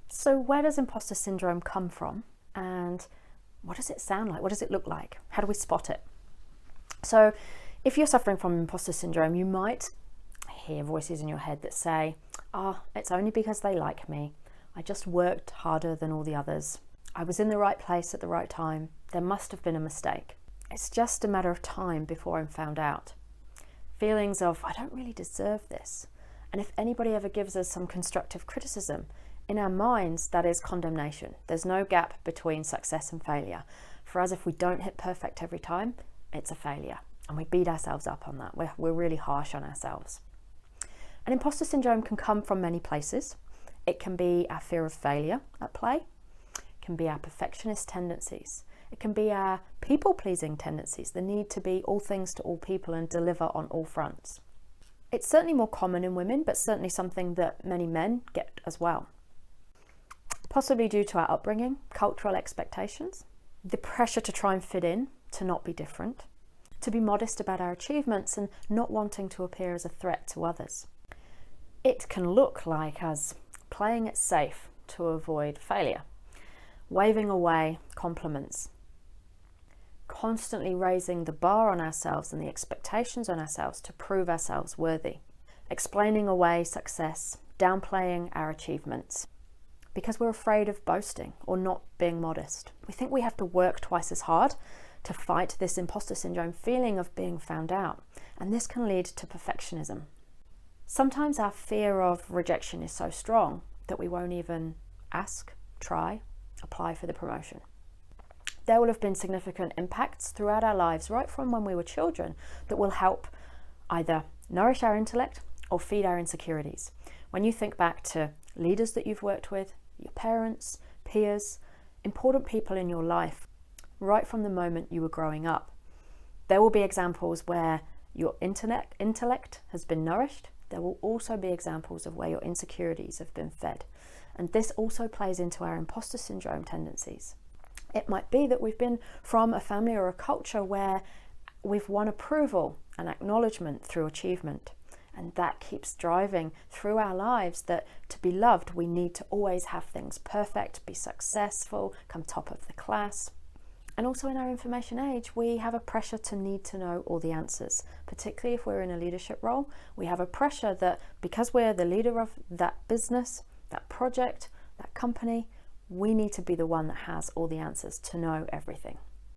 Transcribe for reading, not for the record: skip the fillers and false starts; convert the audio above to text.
So where does imposter syndrome come from, and what does it sound like? What does it look like? How do we spot it? So if you're suffering from imposter syndrome, you might hear voices in your head that say, it's only because they like me. I just worked harder than all the others. I was in the right place at the right time. There must have been a mistake. It's just a matter of time before I'm found out. Feelings of, I don't really deserve this. And if anybody ever gives us some constructive criticism, in our minds, that is condemnation. There's no gap between success and failure. For us, if we don't hit perfect every time, it's a failure. And we beat ourselves up on that. We're really harsh on ourselves. And imposter syndrome can come from many places. It can be our fear of failure at play. It can be our perfectionist tendencies. It can be our people-pleasing tendencies, the need to be all things to all people and deliver on all fronts. It's certainly more common in women, but certainly something that many men get as well. Possibly due to our upbringing, cultural expectations, the pressure to try and fit in, to not be different, to be modest about our achievements and not wanting to appear as a threat to others. It can look like us playing it safe to avoid failure, waving away compliments, constantly raising the bar on ourselves and the expectations on ourselves to prove ourselves worthy, explaining away success, downplaying our achievements, because we're afraid of boasting or not being modest. We think we have to work twice as hard to fight this imposter syndrome feeling of being found out, and this can lead to perfectionism. Sometimes our fear of rejection is so strong that we won't even ask, try, apply for the promotion. There will have been significant impacts throughout our lives, right from when we were children, that will help either nourish our intellect or feed our insecurities. When you think back to leaders that you've worked with, your parents, peers, important people in your life, right from the moment you were growing up, there will be examples where your intellect has been nourished. There will also be examples of where your insecurities have been fed. And this also plays into our imposter syndrome tendencies. It might be that we've been from a family or a culture where we've won approval and acknowledgement through achievement. And that keeps driving through our lives that to be loved, we need to always have things perfect, be successful, come top of the class. And also in our information age, we have a pressure to need to know all the answers, particularly if we're in a leadership role. We have a pressure that because we're the leader of that business, that project, that company, we need to be the one that has all the answers, to know everything.